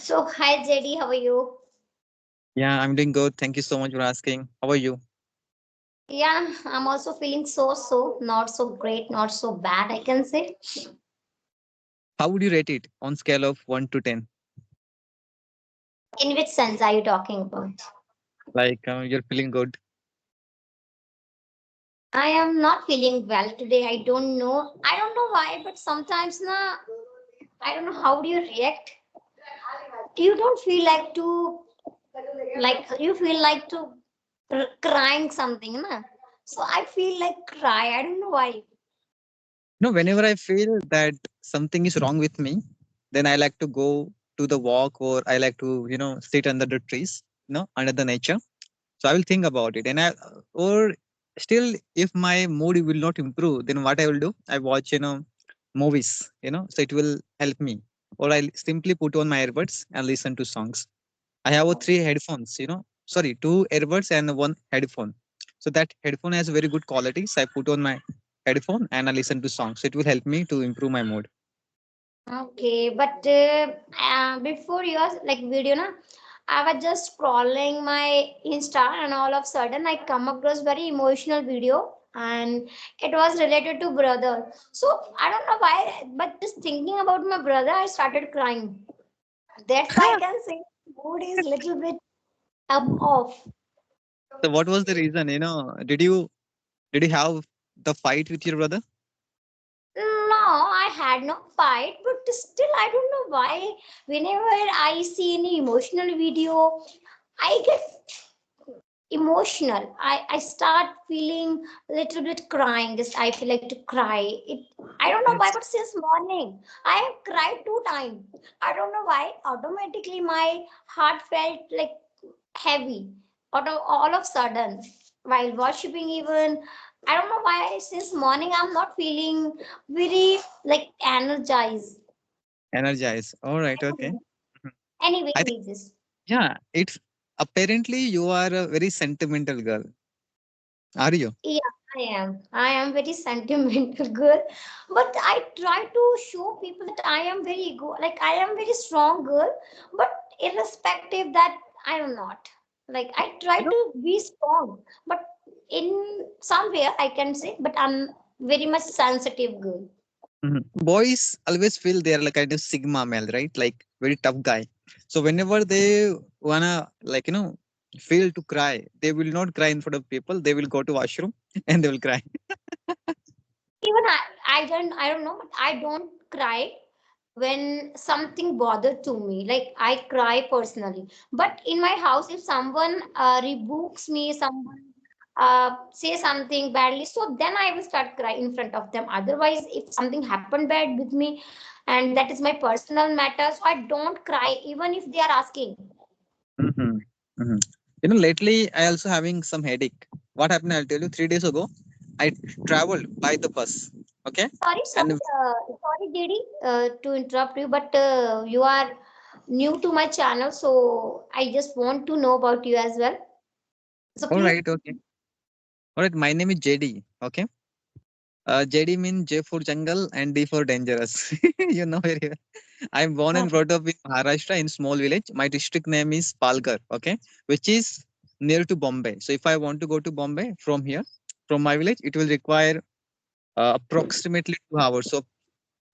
So, hi JD, how are you? Yeah, I'm doing good. Thank you so much for asking. How are you? Yeah, I'm also feeling not so great, not so bad, I can say. How would you rate it on scale of 1 to 10? In which sense are you talking about? Like you're feeling good. I am not feeling well today. I don't know. I don't know why, but sometimes I don't know how do you react. You don't feel like you feel like to crying something, na? So I feel like cry. I don't know why. No, whenever I feel that something is wrong with me, then I like to go to the walk or I like to, sit under the trees, under the nature. So I will think about it. Or still, if my mood will not improve, then what I will do? I watch, movies, so it will help me. Or I simply put on my earbuds and listen to songs. I have three headphones, sorry, two earbuds and one headphone. So that headphone has very good quality. So I put on my headphone and I listen to songs. So it will help me to improve my mood. Okay, but before your like video, na, I was just scrolling my Insta, and all of a sudden I come across very emotional video, and it was related to brother. So I don't know why, but just thinking about my brother, I started crying. That's why I can say mood is little bit off. So what was the reason? Did you have the fight with your brother? No, I had no fight, but still I don't know why. Whenever I see any emotional video, I get emotional. I start feeling a little bit crying. Just I feel like to cry. I don't know why, Yes. but since morning I have cried 2 times. I don't know why. Automatically my heart felt like heavy. All of sudden while worshipping even. I don't know why since morning I'm not feeling very like energized. Energize. All right. Okay. Mhm. Anyway, I think, we just yeah, it's apparently you are a very sentimental girl. Are you? Yeah, I am. I am very sentimental girl, but I try to show people that I am very like I am very strong girl, but irrespective that I am not. Like I try You know, to be strong, but in somewhere I can say, but I'm very much sensitive girl. boys always feel they are like kind of sigma male, right? Like very tough guy. So whenever they wanna feel to cry, they will not cry in front of people. They will go to washroom and they will cry. Even I don't know, but I don't cry when something bothered to me. Like I cry personally, but in my house if someone rebukes me, someone say something badly, so then I will start crying in front of them. Otherwise if something happened bad with me and that is my personal matter, so I don't cry even if they are asking. hmm hmm Lately I also having some headache. What happened? I'll tell you. 3 days ago, I traveled by the bus. Okay, Sorry, and sorry JD, to interrupt you, but you are new to my channel, so I just want to know about you as well, so all please. right, okay, all right. My name is JD. Okay, JD means J for jungle and D for dangerous. Very well. I'm born and brought up in Maharashtra in small village. My district name is Palghar, okay, which is near to Bombay. So if I want to go to Bombay from here, from my village, it will require approximately 2 hours of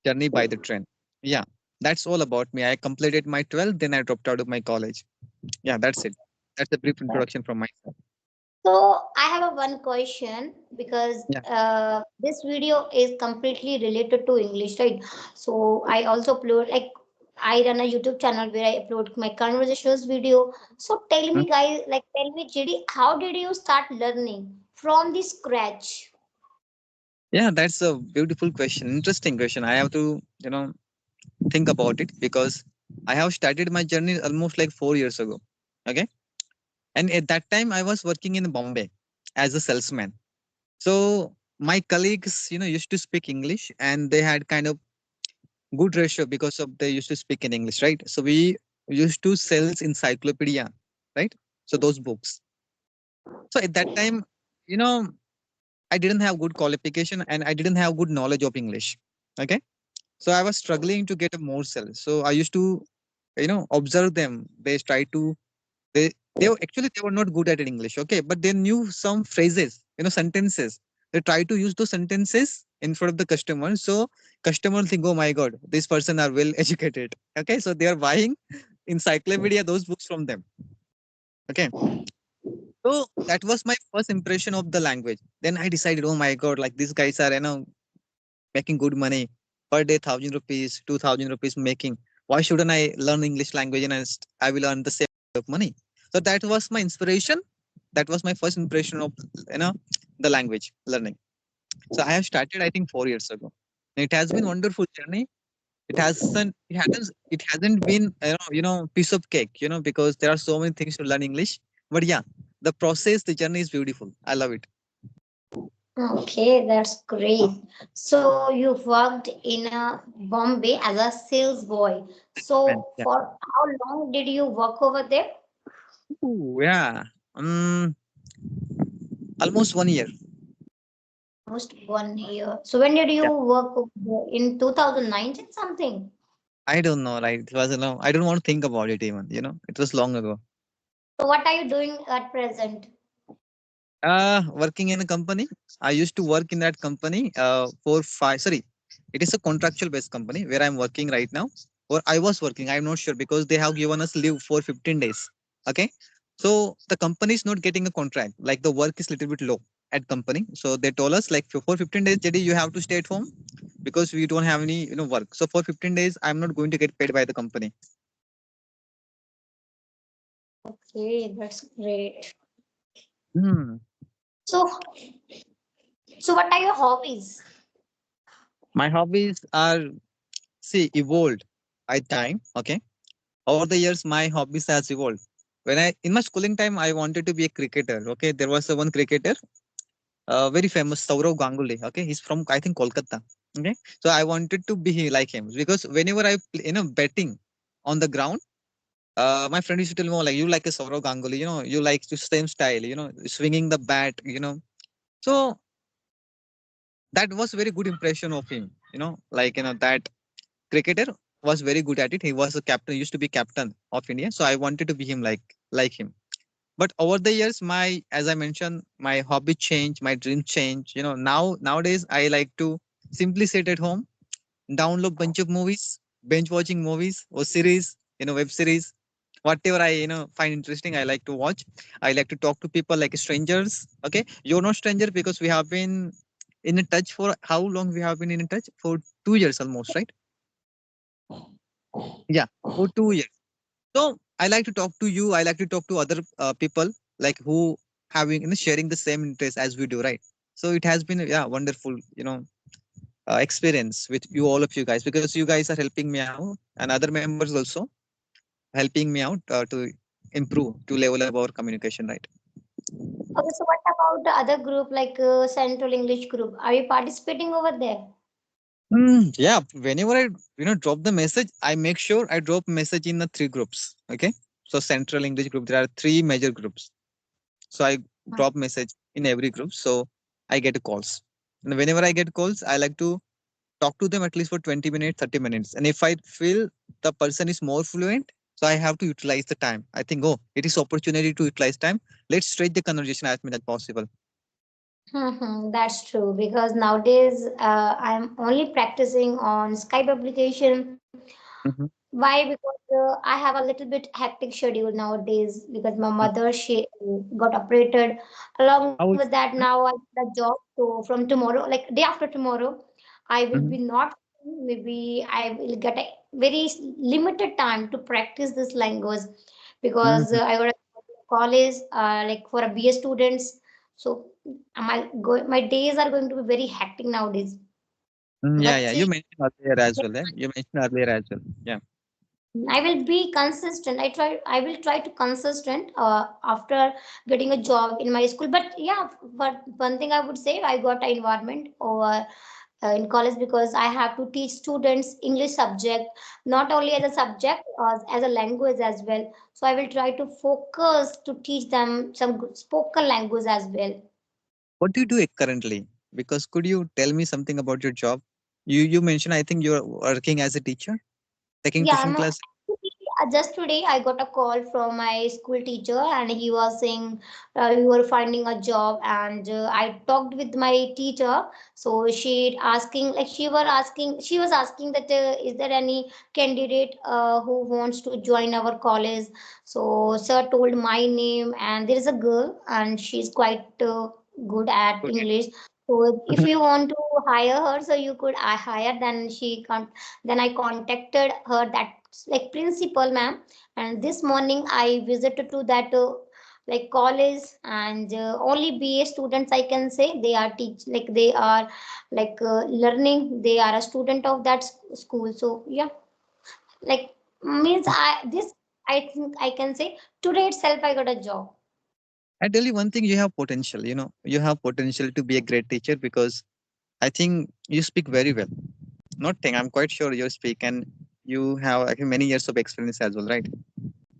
journey by the train. Yeah, that's all about me. I completed my 12th, then I dropped out of my college. Yeah, that's it. That's a brief introduction from myself. So I have a one question because Yeah. this video is completely related to English, right? So I also upload like I run a YouTube channel where I upload my conversations video. So tell Mm. me guys, like tell me JD, how did you start learning from the scratch? Yeah, that's a beautiful question. Interesting question. I have to, think about it because I have started my journey almost like 4 years ago. Okay. And at that time, I was working in Bombay as a salesman. So my colleagues, used to speak English and they had kind of good ratio because of they used to speak in English, right? So we used to sell encyclopedia, right? So those books. So at that time, you know, I didn't have good qualification and I didn't have good knowledge of English. Okay. So I was struggling to get a more sales. So I used to observe them. They try to they were not good at English, okay, but they knew some phrases, sentences. They try to use those sentences in front of the customer, so customer think, oh my god, this person are well educated. Okay, so they are buying encyclopedia those books from them. Okay, so that was my first impression of the language. Then I decided, oh my god, like these guys are making good money per day, 1,000 rupees, 2,000 rupees making. Why shouldn't I learn English language and I will earn the same of money? So that was my inspiration. That was my first impression of you know the language learning. So I have started, I think, 4 years ago. It has been wonderful journey. It hasn't been piece of cake, because there are so many things to learn English. But yeah, the process, the journey is beautiful. I love it. Okay, that's great. So you worked in Bombay as a sales boy. Man, So yeah. for how long did you work over there? Ooh, yeah. Um, Almost 1 year. Almost 1 year. So when did you work over there? In 2019 something? I don't know. Like it was, I don't want to think about it even. It was long ago. So what are you doing at present? Working in a company. I used to work in that company. For five. Sorry, it is a contractual based company where I'm working right now. Or I was working. I'm not sure because they have given us leave for 15 days. Okay, so the company is not getting a contract. Like the work is little bit low at company. So they told us like for 15 days, JD, you have to stay at home because we don't have any work. So for 15 days, I'm not going to get paid by the company. Okay, that's great. Hmm. So so what are your hobbies? My hobbies are, see, evolved by time. Okay, over the years, my hobbies has evolved. When I in my schooling time, I wanted to be a cricketer. Okay, there was a one cricketer, very famous, Saurav Ganguly. Okay, he's from, I think, Kolkata. Okay, so I wanted to be like him because whenever betting on the ground, my friend used to tell me, "Oh, like you like a Saurav Ganguly, you like the same style, swinging the bat, So that was very good impression of him, like that cricketer was very good at it. He was a captain, used to be captain of India, so I wanted to be him, like him. But over the years, my as I mentioned, my hobby changed, my dream changed. Nowadays I like to simply sit at home, download bunch of movies, binge watching movies or series, web series, whatever I find interesting. I like to watch. I like to talk to people like strangers. Okay, you're not stranger because we have been in a touch for how long? We have been in a touch for 2 years almost, right? Yeah, for 2 years. So I like to talk to you. I like to talk to other people like who having sharing the same interest as we do, right? So it has been wonderful, experience with you, all of you guys, because you guys are helping me out and other members also helping me out to improve to level up our communication, right? Okay, so what about the other group like Central English group? Are you participating over there? Yeah, whenever I drop the message, I make sure I drop message in the three groups. Okay, so Central English group, there are three major groups. So I drop message in every group. So I get calls. And whenever I get calls, I like to talk to them at least for 20 minutes, 30 minutes. And if I feel the person is more fluent, so I have to utilize the time. I think, oh, it is opportunity to utilize time. Let's stretch the conversation as much as possible. That's true because nowadays I'm only practicing on Skype application. Mhm. Why? Because I have a little bit hectic schedule nowadays because my Mm. mother she got operated. Along with How old? that, now I got a job. So from tomorrow, like day after tomorrow, I will be Mhm. not. Maybe I will get a very limited time to practice this language because Mhm. I got a college like for a BA students. So my days are going to be very hectic nowadays. Yeah, But yeah. still, You mentioned earlier as well. Eh? You mentioned earlier as well. Yeah. I will be consistent. I will try to consistent after getting a job in my school. But yeah, but one thing I would say, I got an environment over in college because I have to teach students English subject, not only as a subject, as a language as well. So I will try to focus to teach them some good spoken language as well. What do you do currently? Because could you tell me something about your job? You mentioned, I think you're working as a teacher, taking Yeah, tuition no, class. just today I got a call from my school teacher, and he was saying you were finding a job, and I talked with my teacher. So she was asking that is there any candidate who wants to join our college. So sir told my name, and there is a girl, and she's quite good at Good. English. So if you want to hire her, so you could I hire. Then she can. Then I contacted her, that like principal ma'am, and this morning I visited to that like college, and only BA students I can say, they are like they are like learning, they are a student of that school. So yeah, like means I think I can say today itself I got a job. I tell you one thing, you have potential. You have potential to be a great teacher because I think you speak very well. Not think, I'm quite sure you speak and you have, I think, many years of experience as well, right?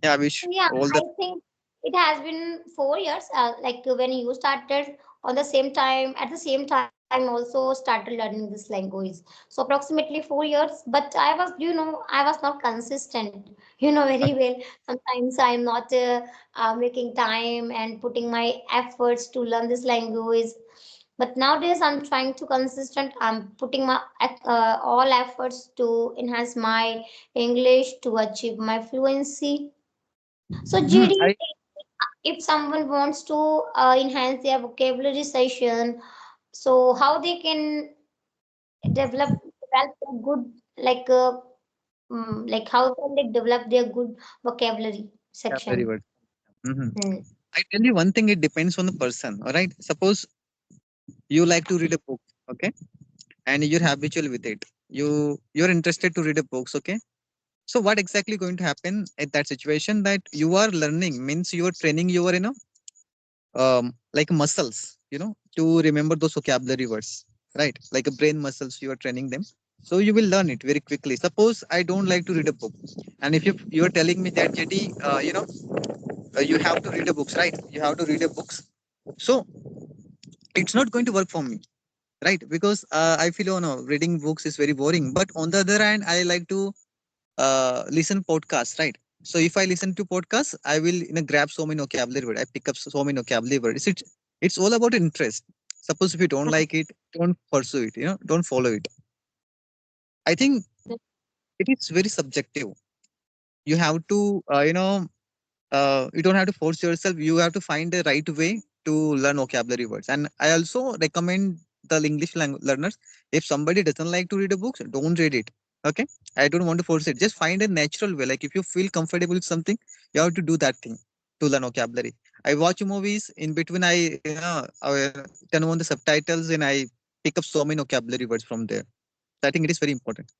Yeah, I wish Yeah, all I the think it has been 4 years. Like when you started on the same time, at the same time also started learning this language. So approximately 4 years. But I was, I was not consistent. You know very well. Sometimes I'm not making time and putting my efforts to learn this language. But nowadays I'm trying to consistent. I'm putting my all efforts to enhance my English to achieve my fluency. So GD, I if someone wants to enhance their vocabulary session, so how they can develop a good like like how can they develop their good vocabulary yeah, very section? good. Mhm. Hmm. I tell you one thing, it depends on the person. All right. Suppose you like to read a book, okay, and you're habitual with it. You're interested to read a books, okay. So what exactly going to happen at that situation, that you are learning means you are training your like muscles, to remember those vocabulary words, right? Like a brain muscles, you are training them. So you will learn it very quickly. Suppose I don't like to read a book, and if you are telling me that JD, you have to read a books, right? You have to read a books. So it's not going to work for me, right? Because I feel, oh no, reading books is very boring. But on the other hand, I like to listen podcasts, right? So if I listen to podcasts, I will grab so many vocabulary word. I pick up so many vocabulary words. It's all about interest. Suppose if you don't like it, don't pursue it. Don't follow it. I think it is very subjective. You have to, you don't have to force yourself. You have to find the right way to learn vocabulary words. And I also recommend the English learners, if somebody doesn't like to read a book, don't read it. Okay, I don't want to force it. Just find a natural way. Like if you feel comfortable with something, you have to do that thing to learn vocabulary. I watch movies in between. I turn on the subtitles and I pick up so many vocabulary words from there. So I think it is very important.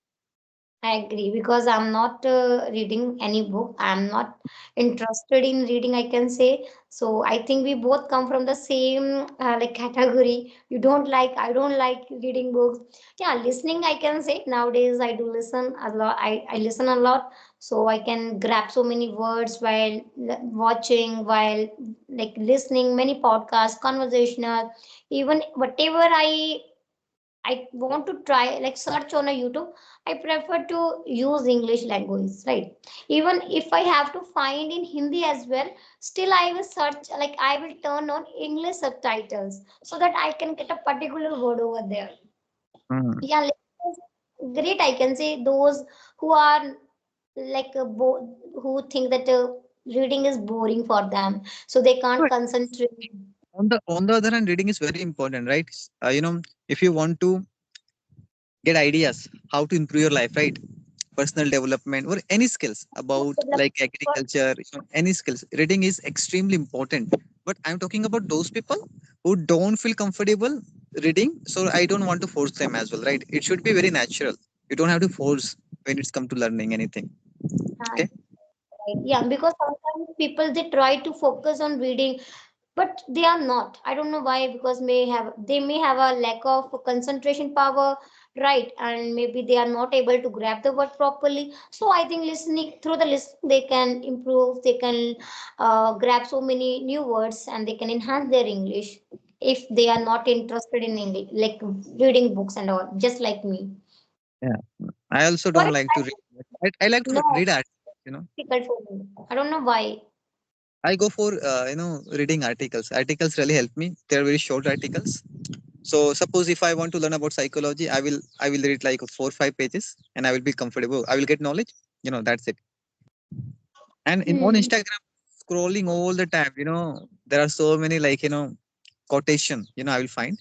I agree because I'm not reading any book. I'm not interested in reading, I can say. So I think we both come from the same like category. You don't like, I don't like reading books. Yeah, listening, I can say. Nowadays, I do listen a lot. I listen a lot. So I can grab so many words while watching, while like listening, many podcasts, conversational, even whatever I want to try like search on a YouTube. I prefer to use English language, right? Even if I have to find in Hindi as well, still I will search, like I will turn on English subtitles so that I can get a particular word over there. Mm. Yeah, great. I can say those who are like who think that reading is boring for them, so they can't concentrate. On the other hand, reading is very important, right? If you want to get ideas how to improve your life, right? Personal development or any skills about like agriculture, any skills, reading is extremely important. But I'm talking about those people who don't feel comfortable reading, so I don't want to force them as well, right? It should be very natural. You don't have to force when it's come to learning anything. Okay. Right. Yeah, because sometimes people they try to focus on reading, but they are not. I don't know why, because they may have a lack of concentration power, right? And maybe they are not able to grab the word properly. So I think listening through the list they can improve, they can grab so many new words and they can enhance their English if they are not interested in English, like reading books and all, just like me. Yeah, I also What don't like to read. I like to no, read art. Difficult for me. I don't know why. I go for reading articles. Articles really help me. They're very short articles. So suppose if I want to learn about psychology, I will read like 4 5 pages, and I will be comfortable. I will get knowledge. That's it. And on Hmm. Instagram, scrolling all the time, there are so many like quotation. I will find,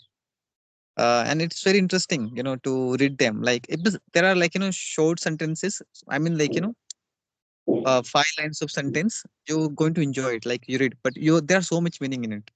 and it's very interesting, to read them. Like there are like short sentences. I mean like 5 lines of sentence. You're going to enjoy it. Like you read, but there's so much meaning in it.